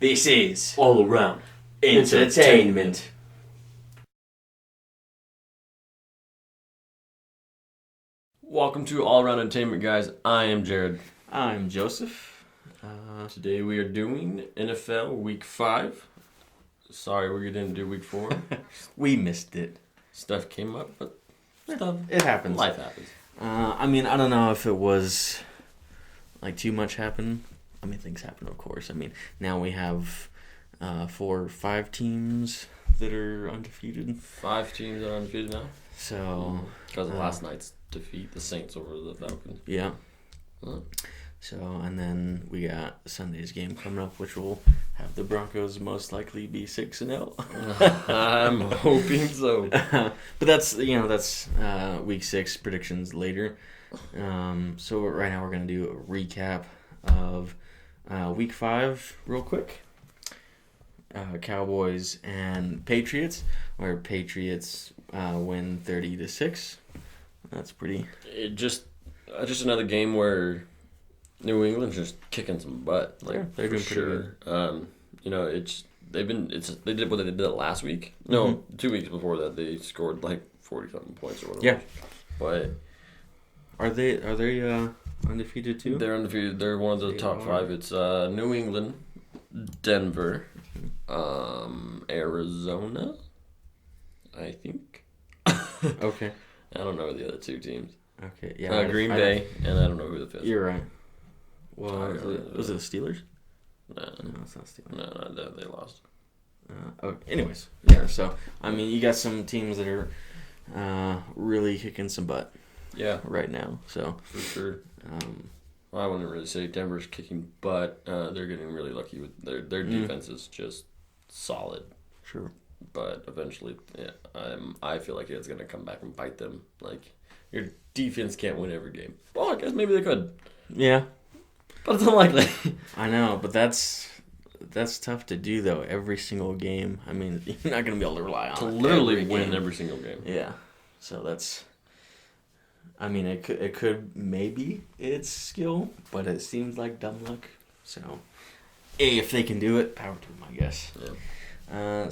This is All around entertainment. Welcome to All Around Entertainment, guys. I am Jared. I'm Joseph. Today we are doing NFL Week 5. Sorry we didn't do Week 4. We missed it. Stuff came up, but It happens. life happens. I don't know if it was too much happened. Things happen, of course. Now we have 4 or 5 teams that are undefeated. 5 teams are undefeated now. So Because of last night's defeat, the Saints over the Falcons. yeah. Huh. So and then we got Sunday's game coming up, which will have the Broncos most likely be 6-0. I'm hoping so. But that's week 6 predictions later. So right now we're gonna do a recap of week 5 real quick. Cowboys and Patriots, where Patriots win 30-6. That's pretty. It just another game where New England's just kicking some butt. Yeah, they're doing pretty good. They did what they did last week. No, 2 weeks before that they scored 40-something points or whatever. Yeah. But Are they undefeated too? they're undefeated. They're one of the top 5. It's New England, Denver, Arizona, I think. Okay. I don't know the other 2 teams. Okay. Yeah. Green Bay, and I don't know who the 5th. You're right. Well, I was it the Steelers? No, No, it's not Steelers. no, they lost. Anyways, yeah. So you got some teams that are really kicking some butt. Yeah, Right now. So for sure. Well, I wouldn't really say Denver's kicking butt. They're getting really lucky with their defense is just solid. Sure. But eventually, yeah, I feel like it's gonna come back and bite them. Your defense can't win every game. Well, I guess maybe they could, Yeah. but it's unlikely. I know, but that's tough to do though. Every single game. You're not gonna be able to rely on To it literally every win game. every single game. Yeah. So that's. It could maybe it's skill, but it seems like dumb luck. So, if they can do it, power to them, I guess. Yeah.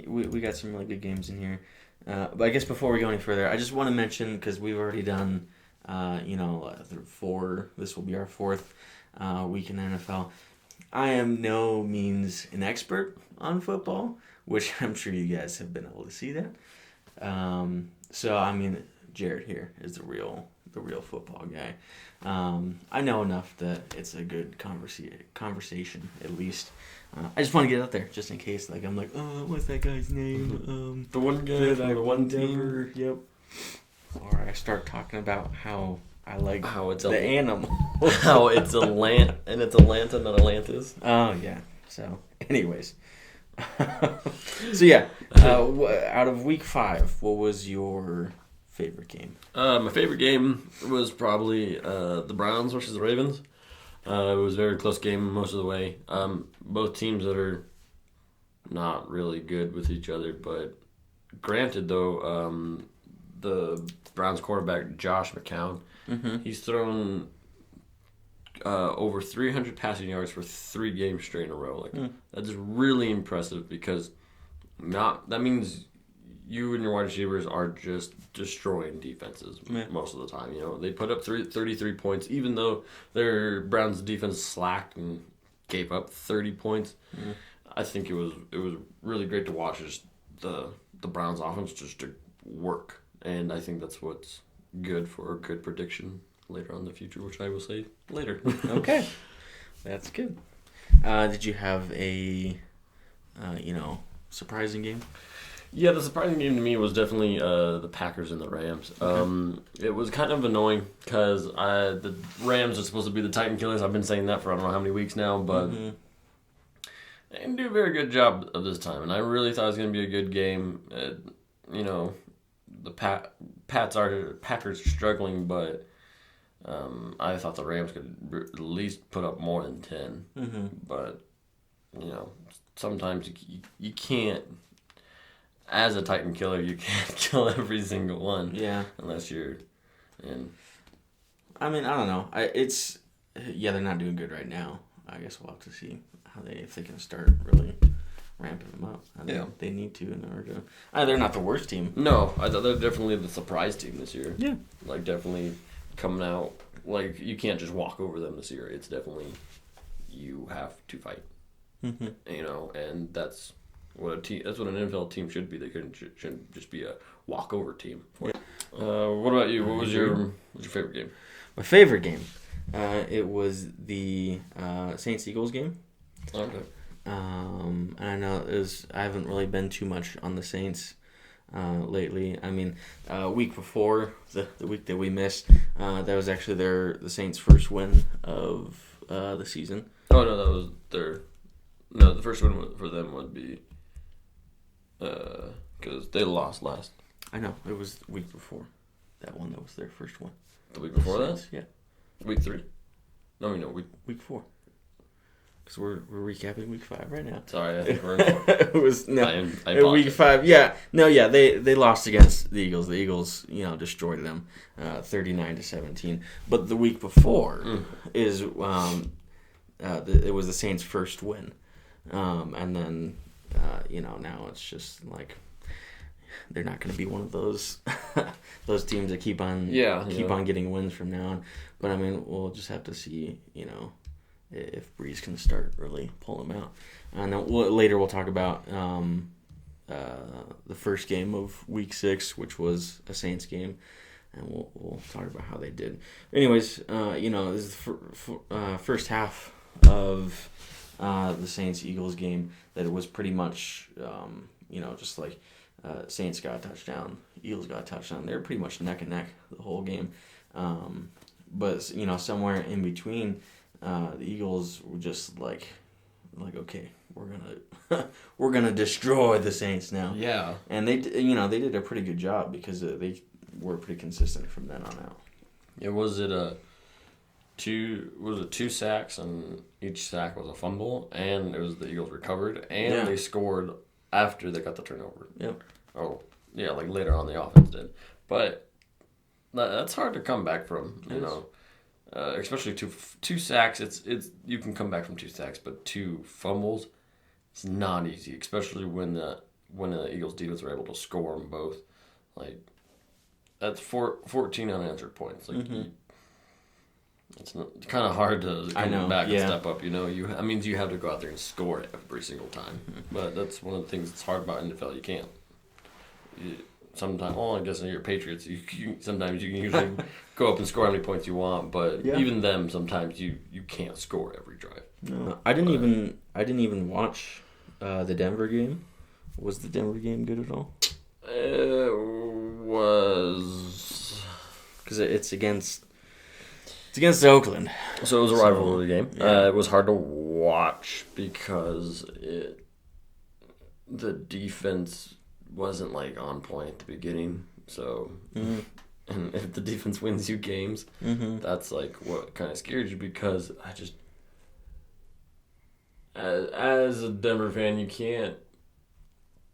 We got some really good games in here. But I guess before we go any further, I just want to mention, because we've already done, 4. This will be our 4th week in the NFL. I am no means an expert on football, which I'm sure you guys have been able to see that. Jared here is the real football guy. I know enough that it's a good conversation at least. I just want to get it out there just in case. I'm what's that guy's name? The one guy from the one team. Denver. Yep. Or I start talking about how I like How it's the animal. How it's it's Atlanta, not Atlantis. Oh yeah. So, anyways. So yeah. Out of week 5, what was your favorite game? My favorite game was probably the Browns versus the Ravens. It was a very close game most of the way. Both teams that are not really good with each other, but granted though, the Browns quarterback Josh McCown, he's thrown over 300 passing yards for 3 games straight in a row. That's really impressive because that means you and your wide receivers are just destroying defenses most of the time. They put up 33 points, even though their Browns defense slacked and gave up 30 points. I think it was really great to watch just the Browns offense just to work, and I think that's what's good for a good prediction later on in the future, which I will say later. Okay, that's good. Did you have a surprising game? Yeah, the surprising game to me was definitely the Packers and the Rams. It was kind of annoying because the Rams are supposed to be the Titan Killers. I've been saying that for I don't know how many weeks now, but they didn't do a very good job of this time, and I really thought it was going to be a good game. The Packers are struggling, but I thought the Rams could at least put up more than 10. But sometimes you can't. As a Titan killer, you can't kill every single one. Yeah. Unless you're in. I don't know. They're not doing good right now. I guess we'll have to see if they can start really ramping them up. They need to in order to. They're not the worst team. No, I thought they're definitely the surprise team this year. Yeah, like definitely coming out. Like you can't just walk over them this year. It's definitely you have to fight. Mm-hmm. And that's what a team. That's what an NFL team should be. They shouldn't just be a walkover team. Yeah. What about you? What was your favorite game? My favorite game. It was the Saints-Eagles game. Okay. And I know I haven't really been too much on the Saints lately. I mean, week before the week that we missed, that was actually the Saints' first win of the season. Oh no, that was the first one for them would be because they lost last. I know it was the week before that one. That was their first one. The week before Saints, that? Yeah. Week 3? No, week 4. Because we're recapping week 5 right now. Sorry, I think we're. It was week 5. Yeah, they lost against the Eagles. The Eagles, destroyed them, 39-17. But the week before is it was the Saints' first win, and then now it's just like they're not going to be one of those teams that keep on getting wins from now on. But I mean, we'll just have to see, if Breeze can start really pulling them out. And then later we'll talk about the first game of Week 6, which was a Saints game, and we'll talk about how they did. Anyways, this is the first half of the Saints-Eagles game that it was pretty much, just like Saints got a touchdown, Eagles got a touchdown. They were pretty much neck and neck the whole game. But somewhere in between, the Eagles were just like okay, we're gonna destroy the Saints now. Yeah. And they did a pretty good job because they were pretty consistent from then on out. Yeah, was it 2 sacks, and each sack was a fumble, and it was the Eagles recovered, and they scored after they got the turnover. Yep. Oh, yeah, like later on the offense did. But that's hard to come back from, especially two sacks. It's you can come back from 2 sacks, but 2 fumbles, it's not easy, especially when the Eagles defense were able to score them both. Like that's 14 unanswered points. Like it's kind of hard to come back and step up. That means you have to go out there and score it every single time. But that's one of the things that's hard about NFL. You can't. Sometimes, I guess in your Patriots, sometimes you can usually go up and score how many points you want, but even them, sometimes you can't score every drive. No, I didn't even watch the Denver game. Was the Denver game good at all? It was because it's against Oakland. So it was a rivalry game. Yeah. It was hard to watch because the defense wasn't on point at the beginning. So, and if the defense wins you games, that's what kind of scared you, because I just, as a Denver fan, you can't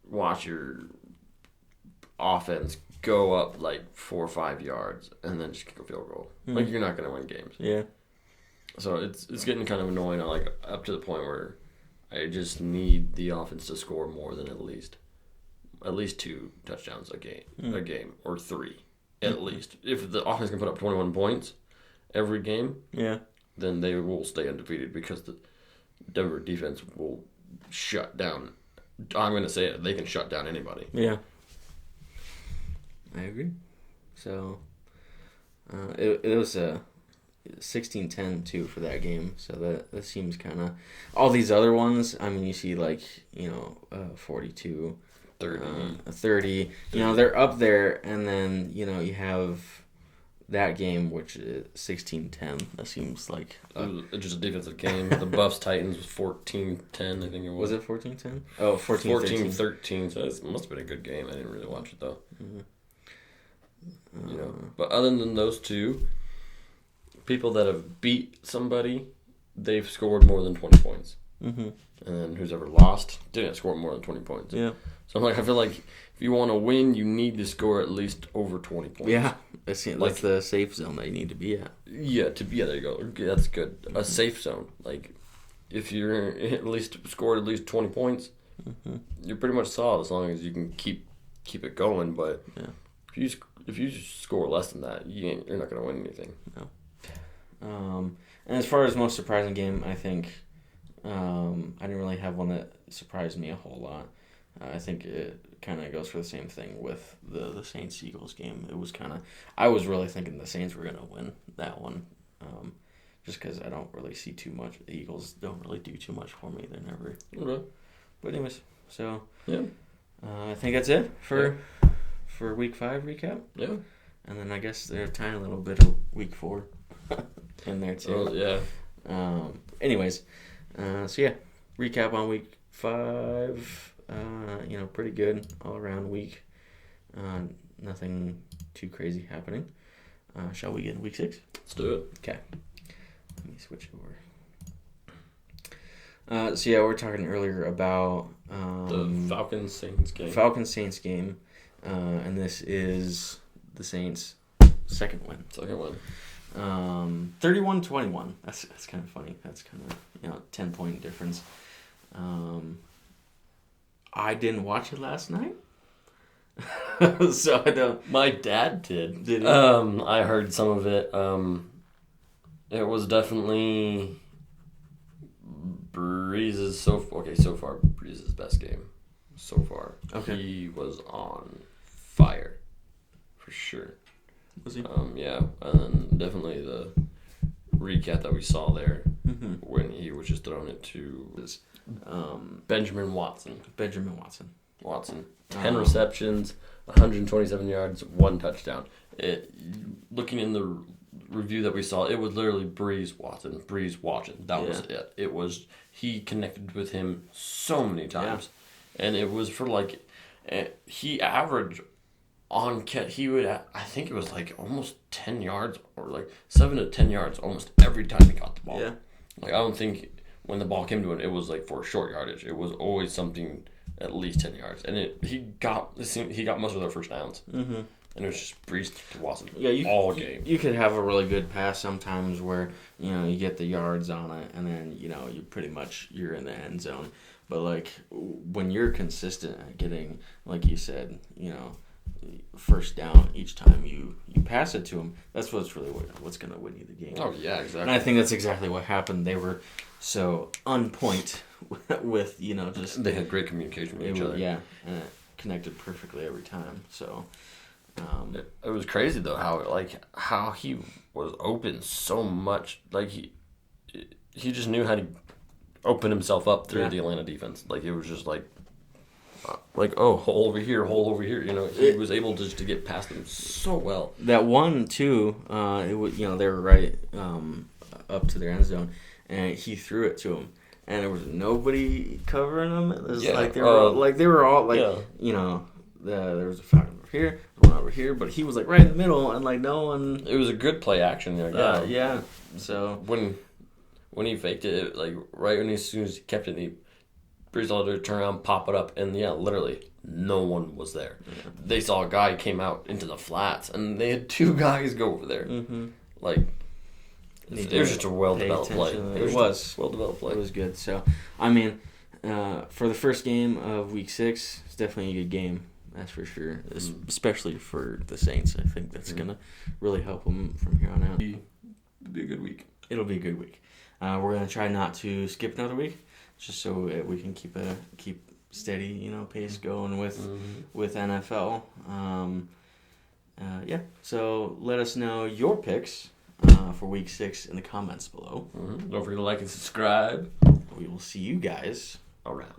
watch your offense go up 4 or 5 yards and then just kick a field goal. You're not going to win games. Yeah. So it's getting kind of annoying. Up to the point where I just need the offense to score more than at least 2 touchdowns a game, or 3 at least. If the offense can put up 21 points every game, then they will stay undefeated, because the Denver defense will shut down. I'm going to say it. They can shut down anybody. Yeah. I agree. So, it was a 16-10 too for that game. So that seems kind of, all these other ones. I mean, you see 42, 30. They're up there, and then you have that game, which is 16-10. That seems like just a defensive game. The Buffs Titans was 14-10. I think it was. Was it 14-10? Oh, 14-13. So it must have been a good game. I didn't really watch it though. But other than those two, people that have beat somebody, they've scored more than 20 points. And then who's ever lost didn't score more than 20 points. Yeah. So I feel like if you want to win, you need to score at least over 20 points. Yeah, that's the safe zone that you need to be at. Yeah, there you go. That's good. A safe zone. if you're at least scored at least 20 points, you're pretty much solid as long as you can keep it going. But if you score less than that, you're not going to win anything. No. And as far as most surprising game, I think I didn't really have one that surprised me a whole lot. I think it kind of goes for the same thing with the Saints-Eagles game. It was I was really thinking the Saints were going to win that one, just because I don't really see too much. The Eagles don't really do too much for me. They're never. Okay. But anyways, so yeah, I think that's it for Week 5 recap. Yeah. And then I guess there's a tiny little bit of Week 4 in there too. Oh, yeah. Anyways, so yeah, recap on Week 5. Pretty good all around week. Nothing too crazy happening. Shall we get in Week 6? Let's do it. Okay. Let me switch over. So yeah, we were talking earlier about the Falcons-Saints game. And this is the Saints' second win. 31-21. That's kind of funny. That's kind of 10-point difference. I didn't watch it last night, so I don't. My dad did. Did he? I heard some of it. It was definitely Breeze's so far Breeze's best game so far. Okay. He was on fire for sure. Was he? Yeah, and then definitely the recap that we saw there when he was just throwing it to Benjamin Watson. 10 receptions, 127 yards, 1 touchdown. Looking in the review that we saw, it was literally Breeze Watson. That was it. It was, he connected with him so many times. Yeah. And it was for he averaged he would, I think it was almost 10 yards or 7 to 10 yards almost every time he got the ball. Yeah. I don't think when the ball came to him, it was for short yardage. It was always something at least 10 yards. And he got most of their first downs. Mm-hmm. And it was just Breeze to Watson all game. You could have a really good pass sometimes where, you get the yards on it and then, you pretty much, you're in the end zone. But, when you're consistent at getting, like you said, first down each time you pass it to him, that's what's really what's going to win you the game. Oh, yeah, exactly. And I think that's exactly what happened. They were so on point with, just... They had great communication with each other. Yeah, and it connected perfectly every time, so... It was crazy, though, how he was open so much. He just knew how to open himself up through the Atlanta defense. It was just hole over here. He was able just to get past them so well. That one too, it was they were right up to their end zone, and he threw it to him, and there was nobody covering them. It was they were all there was a Falcon over here, one over here, but he was right in the middle, and no one. It was a good play action there. Yeah. So when he faked it, right as soon as he kept it, Breeze had to turn around, pop it up, and literally no one was there. Yeah. They saw a guy came out into the flats, and they had 2 guys go over there. Mm-hmm. It was just a well-developed play. It was well-developed play. It was good. So, for the first game of Week 6, it's definitely a good game. That's for sure. Especially for the Saints. I think that's going to really help them from here on out. It'll be a good week. It'll be a good week. We're going to try not to skip another week, just so we can keep steady, pace going with NFL. So let us know your picks for Week 6 in the comments below. Mm-hmm. Don't forget to like and subscribe. We will see you guys around.